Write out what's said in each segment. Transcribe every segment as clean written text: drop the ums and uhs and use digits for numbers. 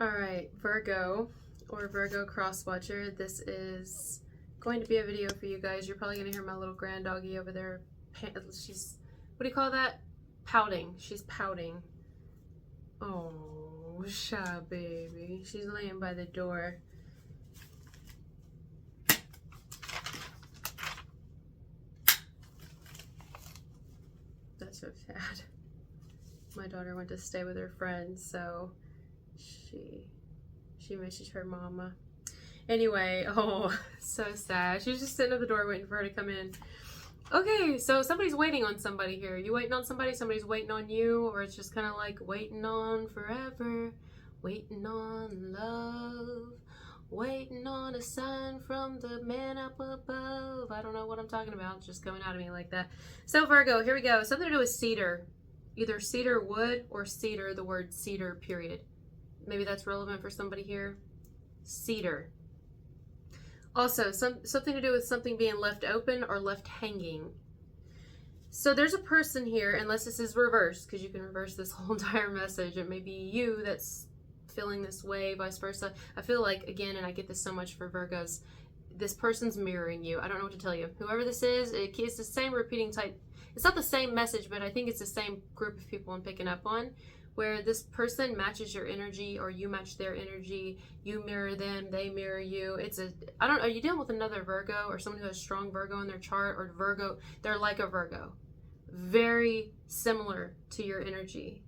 Alright, Virgo or Virgo cross watcher, this is going to be a video for you guys. You're probably going to hear my little grand doggy over there. She's, what do you call that? Pouting. She's pouting. Oh, shy baby. She's laying by the door. That's so sad. My daughter went to stay with her friends, so she misses her mama. Anyway, oh, so sad. She's just sitting at the door waiting for her to come in. Okay, so somebody's waiting on somebody here. You waiting on somebody? Somebody's waiting on you? Or it's just kind of like waiting on forever, waiting on love, waiting on a sign from the man up above. I don't know what I'm talking about. It's just coming out of me like that. So Virgo, here we go. Something to do with cedar. Either cedar wood or cedar, the word cedar, period. Maybe that's relevant for somebody here. Cedar. Also, something to do with something being left open or left hanging. So there's a person here, unless this is reversed, because you can reverse this whole entire message. It may be you that's feeling this way, vice versa. I feel like, again, and I get this so much for Virgos, this person's mirroring you. I don't know what to tell you. Whoever this is, it's the same repeating type. It's not the same message, but I think it's the same group of people I'm picking up on, where this person matches your energy or you match their energy. You mirror them, they mirror you. Are you dealing with another Virgo or someone who has strong Virgo in their chart, or Virgo, they're like a Virgo. Very similar to your energy.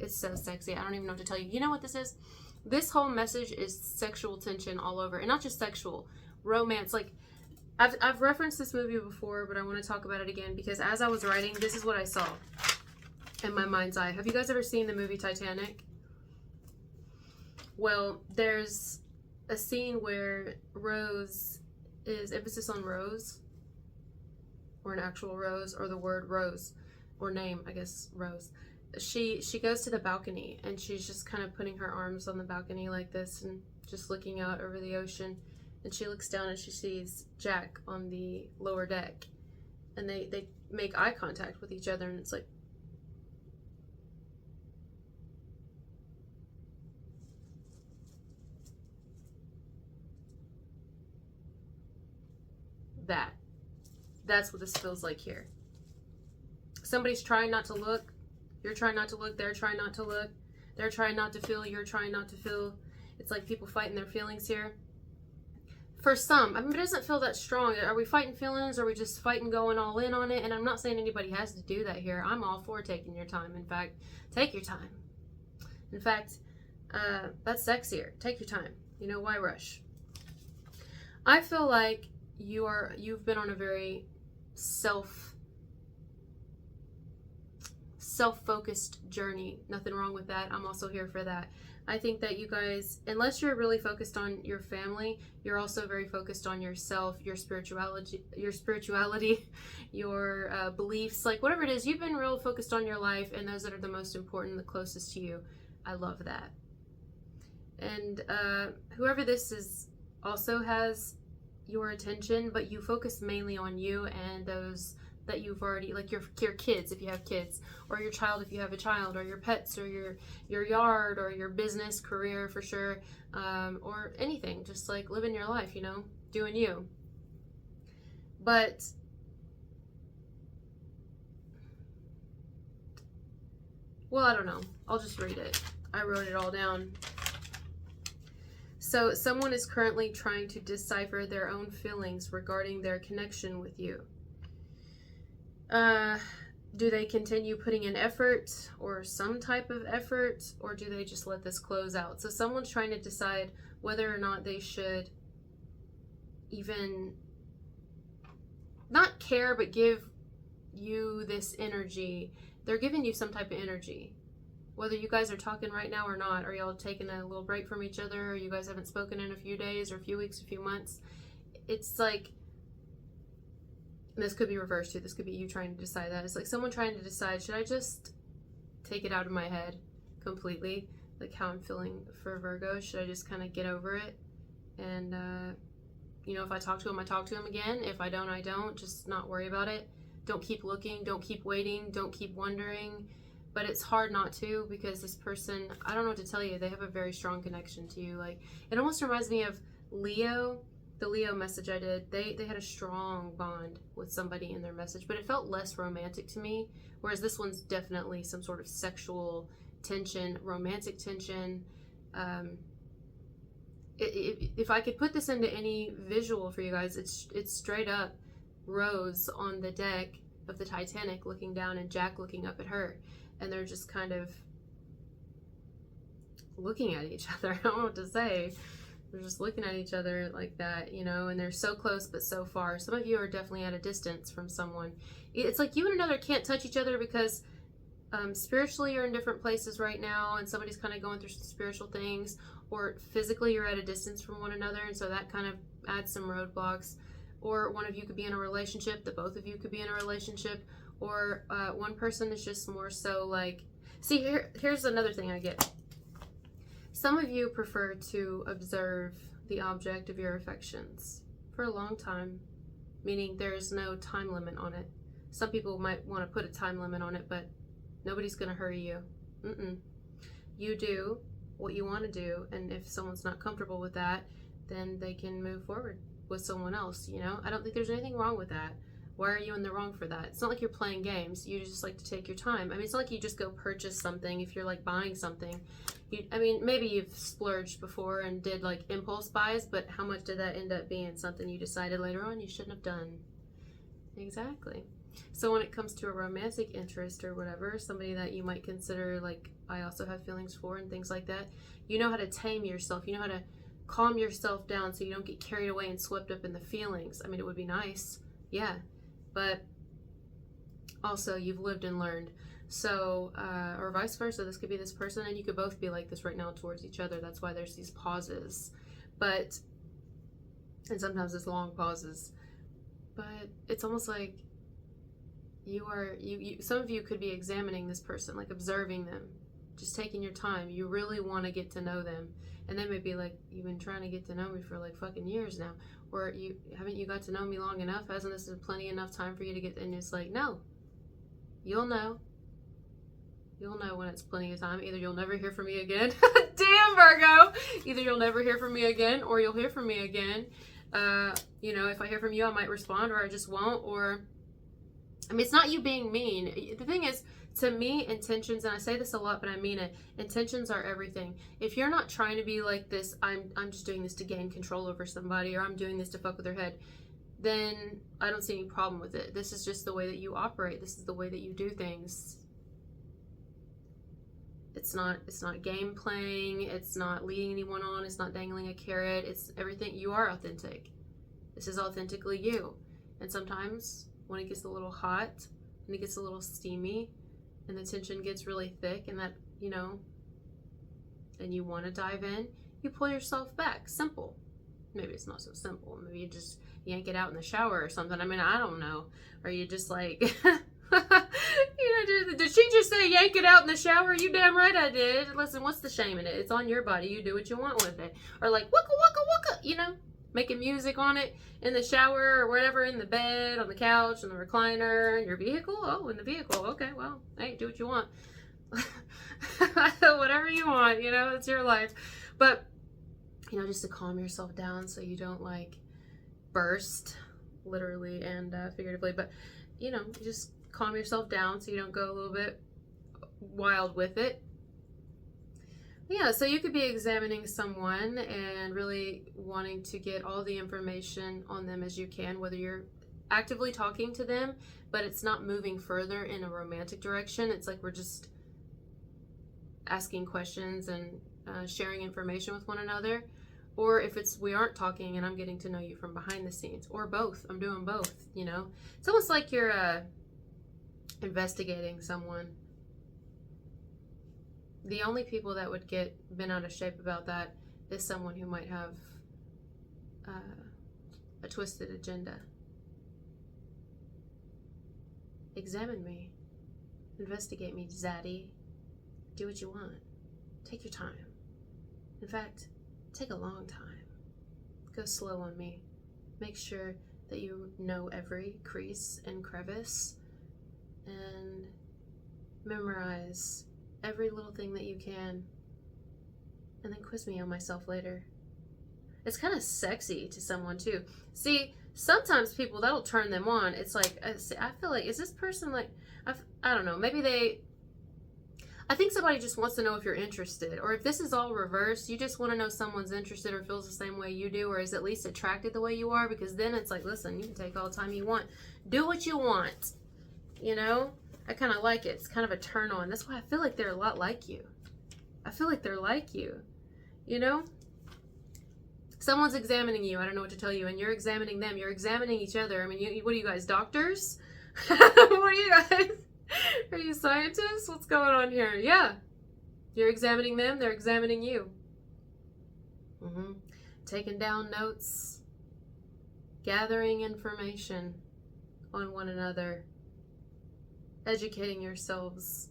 It's so sexy. I don't even know what to tell you. You know what this is? This whole message is sexual tension all over. And not just sexual, romance. Like, I've referenced this movie before, but I want to talk about it again because as I was writing, this is what I saw in my mind's eye. Have you guys ever seen the movie Titanic? Well, there's a scene where Rose is, emphasis on Rose, or an actual rose, or the word rose, or name, I guess, Rose. She goes to the balcony and she's just kind of putting her arms on the balcony like this and just looking out over the ocean. And she looks down and she sees Jack on the lower deck. And they make eye contact with each other, and it's like, that's what this feels like here. Somebody's trying not to look. You're trying not to look. They're trying not to look. They're trying not to feel. You're trying not to feel. It's like people fighting their feelings here. For some, I mean, it doesn't feel that strong. Are we fighting feelings? Or are we just fighting going all in on it? And I'm not saying anybody has to do that here. I'm all for taking your time. In fact, take your time. In fact, that's sexier. Take your time. You know, why rush? I feel like you've been on a very self-focused journey. Nothing wrong with that. I'm also here for that. I think that you guys, unless you're really focused on your family, you're also very focused on yourself, your spirituality, your beliefs, like whatever it is. You've been real focused on your life and those that are the most important, the closest to you. I love that. And whoever this is also has your attention, but you focus mainly on you and those that you've already, like your kids if you have kids, or your child if you have a child, or your pets, or your yard, or your business, career for sure, or anything, just like living your life, you know, doing you. But well, I don't know, I'll just read it. I wrote it all down. So someone is currently trying to decipher their own feelings regarding their connection with you. Do they continue putting in effort or some type of effort, or do they just let this close out? So someone's trying to decide whether or not they should even not care, but give you this energy. They're giving you some type of energy. Whether you guys are talking right now or not, or y'all taking a little break from each other, or you guys haven't spoken in a few days or a few weeks, a few months. It's like, this could be reversed too. This could be you trying to decide that. It's like someone trying to decide, should I just take it out of my head completely? Like how I'm feeling for Virgo. Should I just kind of get over it? And, you know, if I talk to him, I talk to him again. If I don't, I don't. Just not worry about it. Don't keep looking. Don't keep waiting. Don't keep wondering. but it's hard not to, because this person, I don't know what to tell you, they have a very strong connection to you. Like, it almost reminds me of Leo. The Leo message I did, they had a strong bond with somebody in their message, but it felt less romantic to me, whereas this one's definitely some sort of sexual tension, romantic tension. If I could put this into any visual for you guys, it's straight up Rose on the deck of the Titanic looking down and Jack looking up at her, and they're just kind of looking at each other. I don't know what to say. They're just looking at each other like that, you know, and they're so close but so far. Some of you are definitely at a distance from someone. It's like you and another can't touch each other because spiritually you're in different places right now, and somebody's kind of going through some spiritual things, or physically you're at a distance from one another, and so that kind of adds some roadblocks. Or one of you could be in a relationship, the both of you could be in a relationship, or one person is just more so like, see, here's another thing I get. Some of you prefer to observe the object of your affections for a long time, meaning there's no time limit on it. Some people might want to put a time limit on it, but nobody's going to hurry you. You do what you want to do, and if someone's not comfortable with that, then they can move forward with someone else, you know? I don't think there's anything wrong with that. Why are you in the wrong for that? It's not like you're playing games. You just like to take your time. I mean, it's not like you just go purchase something if you're like buying something. I mean, maybe you've splurged before and did like impulse buys, but how much did that end up being something you decided later on you shouldn't have done? Exactly. So when it comes to a romantic interest or whatever, somebody that you might consider like I also have feelings for and things like that, you know how to tame yourself. You know how to calm yourself down so you don't get carried away and swept up in the feelings. I mean, it would be nice. Yeah. But also you've lived and learned. So, or vice versa, this could be this person and you could both be like this right now towards each other. That's why there's these pauses. But, and sometimes it's long pauses, but it's almost like some of you could be examining this person, like observing them, just taking your time. You really want to get to know them. And they may be like, you've been trying to get to know me for like fucking years now. Or haven't you got to know me long enough? Hasn't this been plenty enough time for you to get, and it's like, no, you'll know. You'll know when it's plenty of time. Either you'll never hear from me again. Damn, Virgo. Either you'll never hear from me again, or you'll hear from me again. You know, if I hear from you, I might respond, or I just won't. Or, I mean, it's not you being mean. The thing is, to me, intentions, and I say this a lot, but I mean it, intentions are everything. If you're not trying to be like this, I'm just doing this to gain control over somebody, or I'm doing this to fuck with their head, then I don't see any problem with it. This is just the way that you operate. This is the way that you do things. It's not game playing. It's not leading anyone on. It's not dangling a carrot. It's everything. You are authentic. This is authentically you. And sometimes when it gets a little hot and it gets a little steamy and the tension gets really thick and that, you know, and you want to dive in, you pull yourself back. Simple. Maybe it's not so simple. Maybe you just yank it out in the shower or something. I mean, I don't know. Or you just like, you know, did she just say yank it out in the shower? You damn right I did. Listen, what's the shame in it? It's on your body. You do what you want with it. Or like, waka, waka, waka, you know, making music on it in the shower or whatever, in the bed, on the couch, in the recliner, in your vehicle. Oh, in the vehicle. Okay, well, hey, do what you want. Whatever you want, you know, it's your life. But, you know, just to calm yourself down so you don't like burst, literally and figuratively. But, you know, just calm yourself down so you don't go a little bit wild with it. Yeah, so you could be examining someone and really wanting to get all the information on them as you can, whether you're actively talking to them, but it's not moving further in a romantic direction. It's like we're just asking questions and sharing information with one another. Or if it's we aren't talking and I'm getting to know you from behind the scenes, or both. I'm doing both, you know. It's almost like you're investigating someone. The only people that would get bent out of shape about that is someone who might have a twisted agenda. Examine me. Investigate me, zaddy. Do what you want. Take your time. In fact, take a long time. Go slow on me. Make sure that you know every crease and crevice, and Memorize every little thing that you can, and then quiz me on myself later. It's kind of sexy to someone too. See, sometimes people, that'll turn them on. It's like, I feel like, is this person like, I don't know, maybe I think somebody just wants to know if you're interested, or if this is all reversed, you just want to know someone's interested or feels the same way you do, or is at least attracted the way you are, because then it's like, listen, you can take all the time you want. Do what you want, you know? I kind of like it. It's kind of a turn on. That's why I feel like they're a lot like you. I feel like they're like you, you know? Someone's examining you. I don't know what to tell you, and you're examining them. You're examining each other. I mean, what are you guys, doctors? What are you guys? Are you scientists? What's going on here? Yeah. You're examining them. They're examining you. Taking down notes. Gathering information on one another. Educating yourselves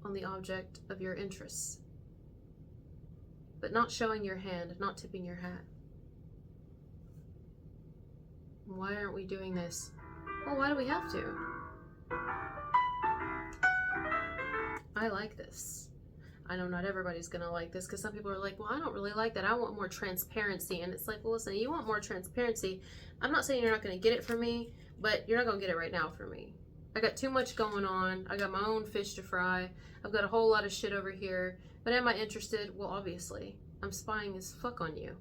on the object of your interests. But not showing your hand, not tipping your hat. Why aren't we doing this? Well, why do we have to? I like this. I know not everybody's gonna like this, because some people are like, well, I don't really like that. I want more transparency. And it's like, well, listen, you want more transparency. I'm not saying you're not gonna get it from me, but you're not gonna get it right now from me. I got too much going on. I got my own fish to fry. I've got a whole lot of shit over here. But am I interested? Well, obviously. I'm spying as fuck on you.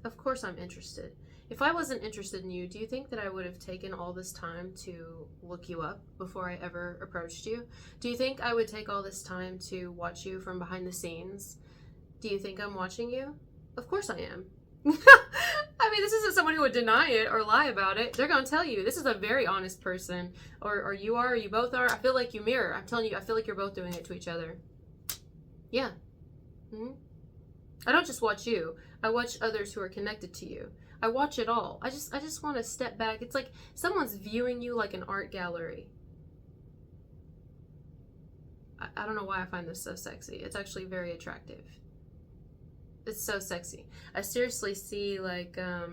Of course I'm interested. If I wasn't interested in you, do you think that I would have taken all this time to look you up before I ever approached you? Do you think I would take all this time to watch you from behind the scenes? Do you think I'm watching you? Of course I am. I mean, this isn't someone who would deny it or lie about it. They're going to tell you. This is a very honest person. Or you are, or you both are. I feel like you mirror. I'm telling you, I feel like you're both doing it to each other. Yeah. I don't just watch you. I watch others who are connected to you. I watch it all. I just want to step back. It's like someone's viewing you like an art gallery. I don't know why I find this so sexy. It's actually very attractive. It's so sexy. I seriously see like, I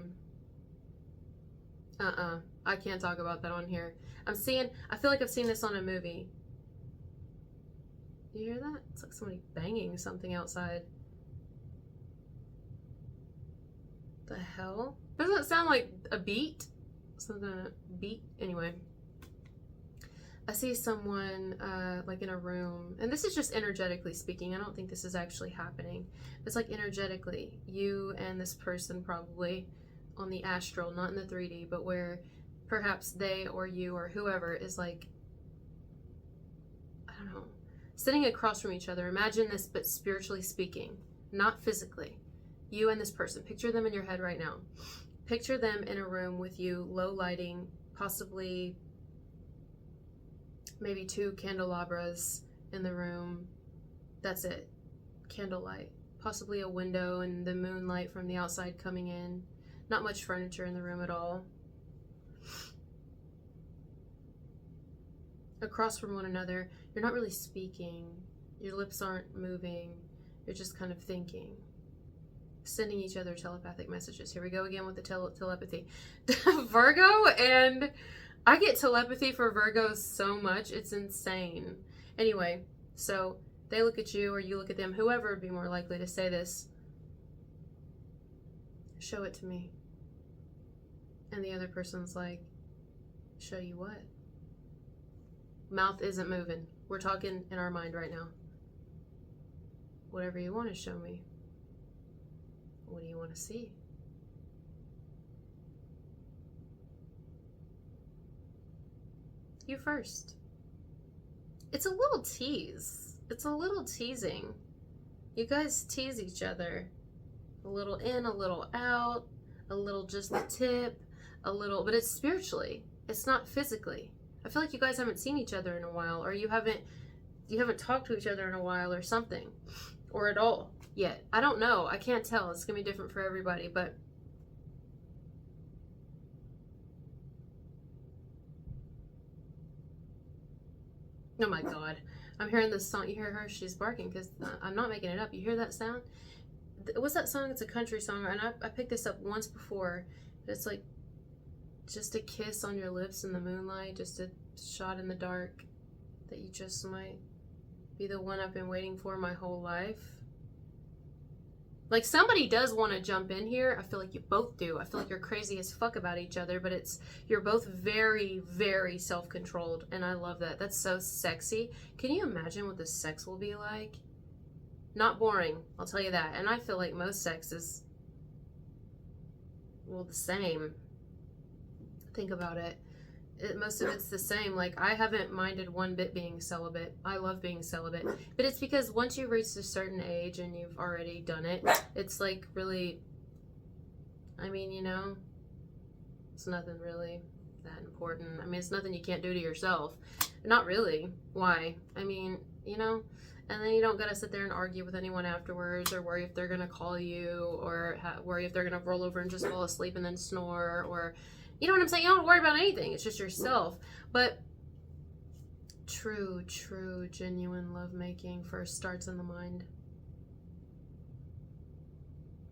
can't talk about that on here. I feel like I've seen this on a movie. You hear that? It's like somebody banging something outside. The hell? Doesn't it sound like a beat? Something, a beat? Anyway. I see someone like in a room, and this is just energetically speaking. I don't think this is actually happening. It's like energetically, you and this person probably on the astral, not in the 3D, but where perhaps they or you or whoever is like, I don't know, sitting across from each other. Imagine this, but spiritually speaking, not physically. You and this person, picture them in your head right now. Picture them in a room with you, low lighting, possibly maybe 2 candelabras in the room. That's it. Candlelight. Possibly a window and the moonlight from the outside coming in. Not much furniture in the room at all. Across from one another, you're not really speaking. Your lips aren't moving. You're just kind of thinking. Sending each other telepathic messages. Here we go again with the telepathy. Virgo, and I get telepathy for Virgos so much, it's insane. Anyway, so they look at you or you look at them, whoever would be more likely to say this. Show it to me. And the other person's like, show you what? Mouth isn't moving. We're talking in our mind right now. Whatever you want to show me. What do you want to see? You first. It's a little tease. It's a little teasing. You guys tease each other. A little in, a little out, a little just the tip, a little, but it's spiritually. It's not physically. I feel like you guys haven't seen each other in a while, or you haven't talked to each other in a while or something, or at all yet. I don't know. I can't tell. It's gonna be different for everybody, but oh my god. I'm hearing this song. You hear her? She's barking because I'm not making it up. You hear that sound? What's that song? It's a country song, and I picked this up once before. It's like just a kiss on your lips in the moonlight, just a shot in the dark. that you just might be the one I've been waiting for my whole life. Like, somebody does want to jump in here. I feel like you both do. I feel like you're crazy as fuck about each other, but you're both very, very self-controlled, and I love that. That's so sexy. Can you imagine what the sex will be like? Not boring, I'll tell you that. And I feel like most sex is, well, the same. Think about it. Most of it's the same. Like, I haven't minded one bit being celibate. I love being celibate. But it's because once you've reached a certain age and you've already done it, it's like really, I mean, you know, it's nothing really that important. I mean, it's nothing you can't do to yourself. Not really. Why? I mean, you know, and then you don't gotta sit there and argue with anyone afterwards, or worry if they're gonna call you, or worry if they're gonna roll over and just fall asleep and then snore, or, you know what I'm saying? You don't worry about anything. It's just yourself. But true, genuine lovemaking first starts in the mind.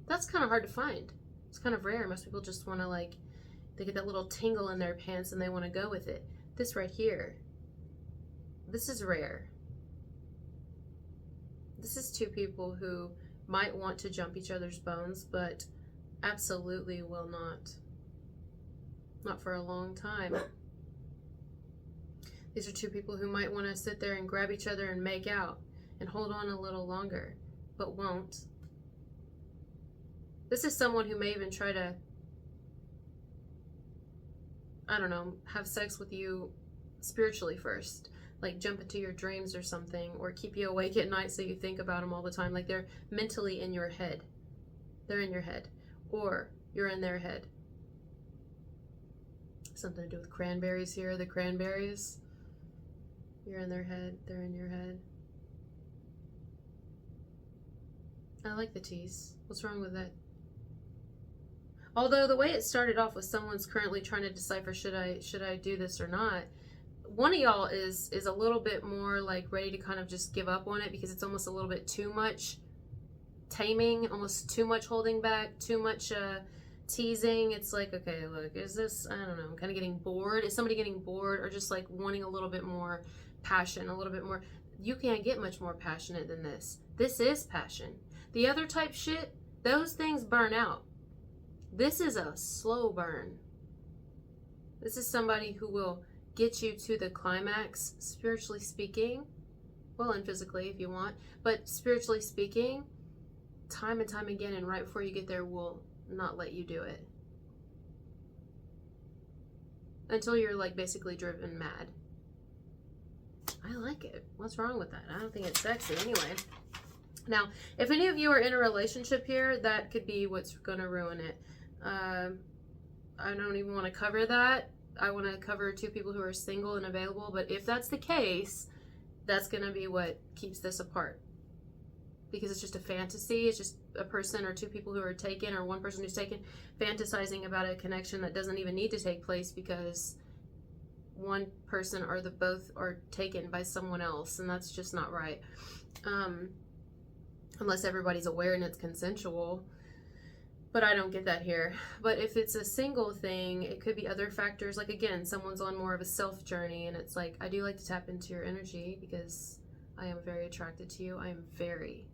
That's kind of hard to find. It's kind of rare. Most people just want to, like, they get that little tingle in their pants and they want to go with it. This right here, this is rare. This is two people who might want to jump each other's bones, but absolutely will not. Not for a long time. These are two people who might want to sit there and grab each other and make out and hold on a little longer, but won't. This is someone who may even try to, I don't know, have sex with you spiritually first. Like jump into your dreams or something, or keep you awake at night so you think about them all the time. Like they're mentally in your head. They're in your head. Or you're in their head. Something to do with cranberries here. The cranberries. You're in their head. They're in your head. I like the tease. What's wrong with that? Although the way it started off with someone's currently trying to decipher, should I do this or not? One of y'all is a little bit more like ready to kind of just give up on it, because it's almost a little bit too much taming, almost too much holding back, too much teasing. It's like, okay, look, is this, I don't know, I'm kind of getting bored. Is somebody getting bored, or just like wanting a little bit more passion, a little bit more? You can't get much more passionate than this. This is passion. The other type shit, those things burn out. This is a slow burn. This is somebody who will get you to the climax, spiritually speaking, well, and physically if you want, but spiritually speaking, time and time again, and right before you get there will not let you do it until you're like basically driven mad. I like it. What's wrong with that? I don't think it's sexy anyway. Now, if any of you are in a relationship here, that could be what's gonna ruin it. I don't even want to cover that. I want to cover two people who are single and available, but if that's the case, that's gonna be what keeps this apart. Because it's just a fantasy. It's just a person or two people who are taken, or one person who's taken, fantasizing about a connection that doesn't even need to take place because one person or the both are taken by someone else, and that's just not right. Unless everybody's aware and it's consensual. But I don't get that here. But if it's a single thing, it could be other factors. Like, again, someone's on more of a self journey, and it's like, I do like to tap into your energy because I am very attracted to you. I am very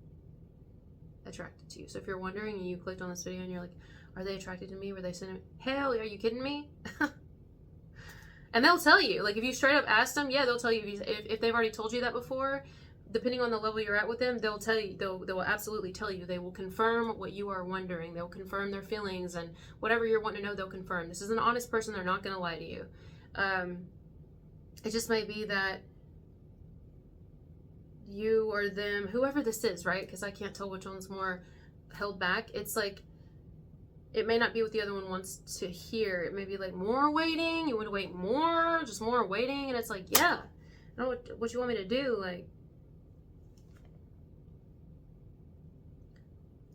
attracted to you. So if you're wondering and you clicked on this video and you're like, are they attracted to me? Were they sending me? Hell, are you kidding me? And they'll tell you. Like, if you straight up ask them, yeah, they'll tell you. If they've already told you that before, depending on the level you're at with them, they'll tell you. They will absolutely tell you. They will confirm what you are wondering. They'll confirm their feelings, and whatever you're wanting to know, they'll confirm. This is an honest person. They're not going to lie to you. It just might be that you or them, whoever this is, right? Because I can't tell which one's more held back. It's like, it may not be what the other one wants to hear. It may be like, more waiting. You want to wait more? Just more waiting? And it's like, yeah. I know what you want me to do. Like,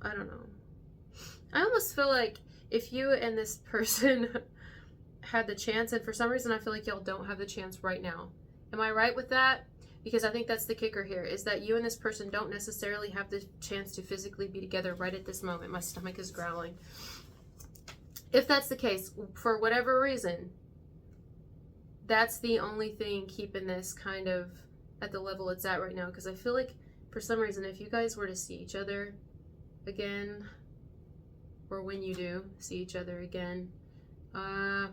I don't know. I almost feel like if you and this person had the chance, and for some reason I feel like y'all don't have the chance right now. Am I right with that? Because I think that's the kicker here, is that you and this person don't necessarily have the chance to physically be together right at this moment. My stomach is growling. If that's the case, for whatever reason, that's the only thing keeping this kind of at the level it's at right now, because I feel like for some reason, if you guys were to see each other again, or when you do see each other again, I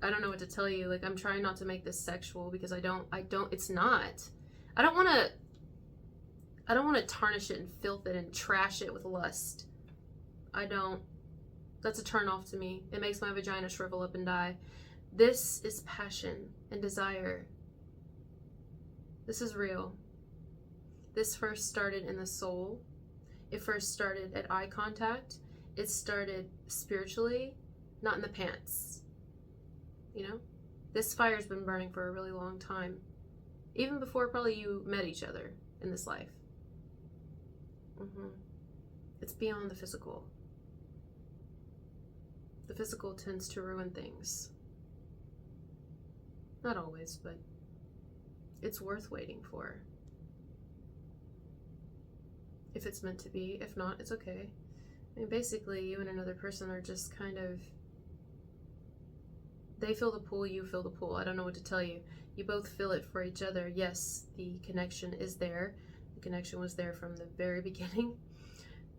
don't know what to tell you. Like, I'm trying not to make this sexual because it's not. I don't want to tarnish it and filth it and trash it with lust. That's a turn off to me. It makes my vagina shrivel up and die. This is passion and desire. This is real. This first started in the soul. It first started at eye contact. It started spiritually, not in the pants. You know? This fire's been burning for a really long time. Even before probably you met each other in this life. It's beyond the physical. The physical tends to ruin things. Not always, but it's worth waiting for. If it's meant to be. If not, it's okay. I mean, basically, you and another person are just kind of... They feel the pull, you feel the pull. I don't know what to tell you. You both feel it for each other. Yes, the connection is there. The connection was there from the very beginning.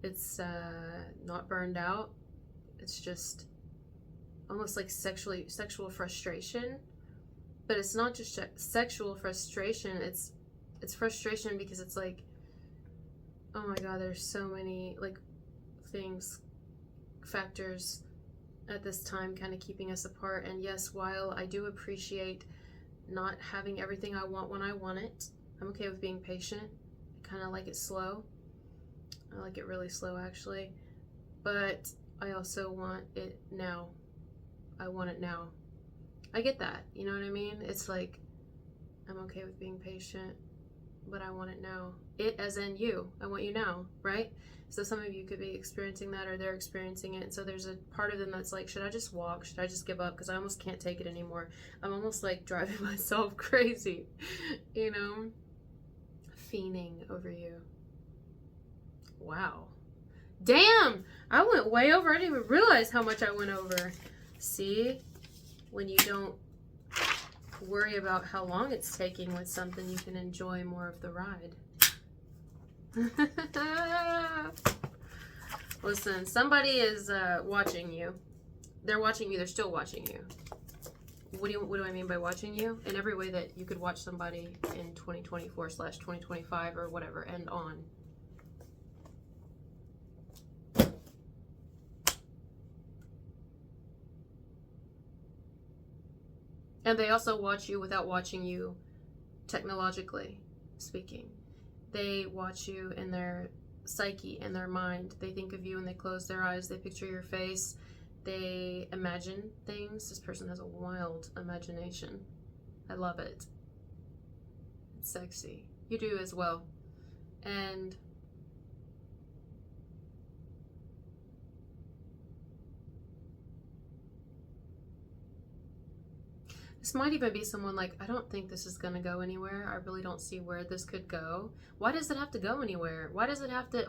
It's not burned out. It's just almost like sexual frustration. But it's not just sexual frustration. It's frustration because it's like, oh my god, there's so many like things, factors at this time kind of keeping us apart. And yes, while I do appreciate not having everything I want when I want it, I'm okay with being patient. I kind of like it slow. I like it really slow, actually. But I also want it now. I want it now. I get that, you know what I mean? It's like, I'm okay with being patient, but I want it now. It as in you. I want you now, right? So some of you could be experiencing that, or they're experiencing it. And so there's a part of them that's like, should I just walk? Should I just give up? Because I almost can't take it anymore. I'm almost like driving myself crazy, you know? Fiending over you. Wow. Damn! I went way over. I didn't even realize how much I went over. See? When you don't worry about how long it's taking with something, you can enjoy more of the ride. Listen, somebody is watching you. They're watching you. They're still watching you. What do I mean by watching you? In every way that you could watch somebody in 2024/2025 or whatever, and on. And they also watch you without watching you, technologically speaking. They watch you in their psyche, in their mind. They think of you and they close their eyes. They picture your face. They imagine things. This person has a wild imagination. I love it. It's sexy. You do as well. And this might even be someone like, I don't think this is going to go anywhere. I really don't see where this could go. Why does it have to go anywhere? Why does it have to,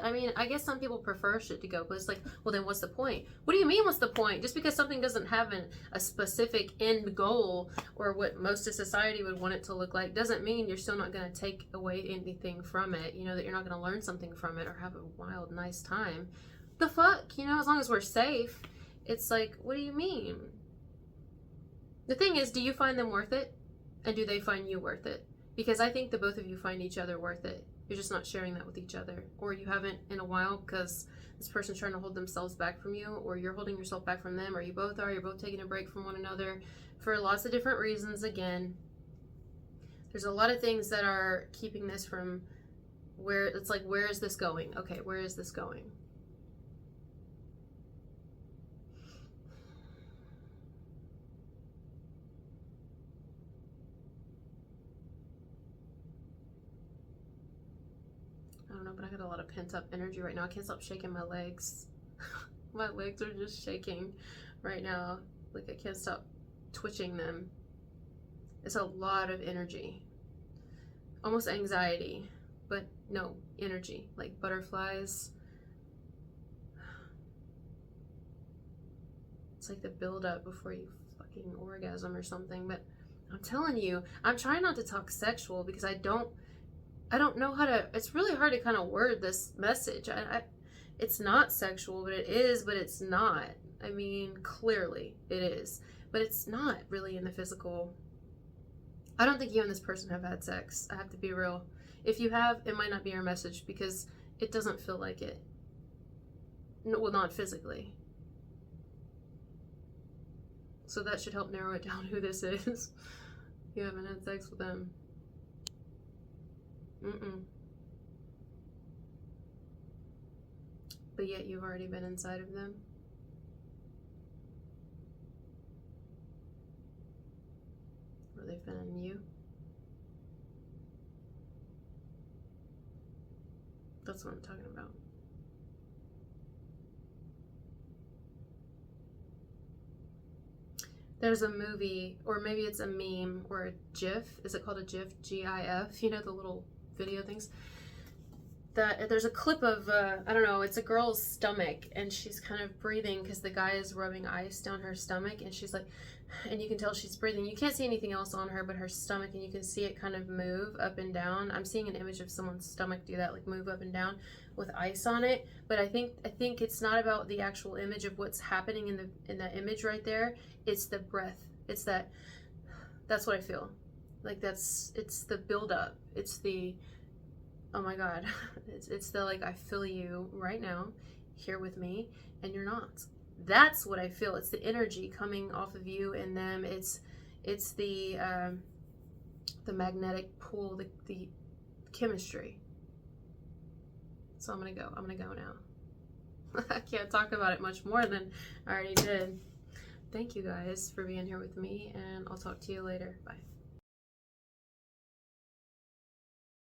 I mean, I guess some people prefer shit to go, but it's like, well, then what's the point? What do you mean, what's the point? Just because something doesn't have a specific end goal or what most of society would want it to look like doesn't mean you're still not going to take away anything from it. You know, that you're not going to learn something from it or have a wild, nice time. The fuck? You know, as long as we're safe. It's like, what do you mean? The thing is, do you find them worth it? And do they find you worth it? Because I think the both of you find each other worth it. You're just not sharing that with each other. Or you haven't in a while because this person's trying to hold themselves back from you, or you're holding yourself back from them, or you both are. You're both taking a break from one another for lots of different reasons. Again, there's a lot of things that are keeping this from where it's like, where is this going? Okay, where is this going? I don't know, but I got a lot of pent-up energy right now. I can't stop shaking my legs. My legs are just shaking right now. Like, I can't stop twitching them. It's a lot of energy. Almost anxiety, but no, energy. Like butterflies. It's like the build-up before you fucking fucking orgasm or something. But I'm telling you, I'm trying not to talk sexual because I don't know how to. It's really hard to kind of word this message. It's not sexual, but it is, but it's not. I mean, clearly it is, but it's not really in the physical. I don't think you and this person have had sex. I have to be real. If you have, it might not be your message because it doesn't feel like it. No, well, not physically. So that should help narrow it down who this is. You haven't had sex with them. But yet you've already been inside of them. Or they've been in you. That's what I'm talking about. There's a movie, or maybe it's a meme, or a GIF. Is it called a GIF? GIF? You know, the little video things? There's a clip of, I don't know, it's a girl's stomach, and she's kind of breathing because the guy is rubbing ice down her stomach, and she's like, and you can tell she's breathing. You can't see anything else on her but her stomach, and you can see it kind of move up and down. I'm seeing an image of someone's stomach do that, like move up and down with ice on it. But I think it's not about the actual image of what's happening in that image right there. It's the breath. It's that's what I feel. Like it's the build up. It's the, oh my God, it's the, like, I feel you right now here with me and you're not. That's what I feel. It's the energy coming off of you and them. It's the magnetic pull, the chemistry. So I'm gonna go now. I can't talk about it much more than I already did. Thank you guys for being here with me, and I'll talk to you later. Bye.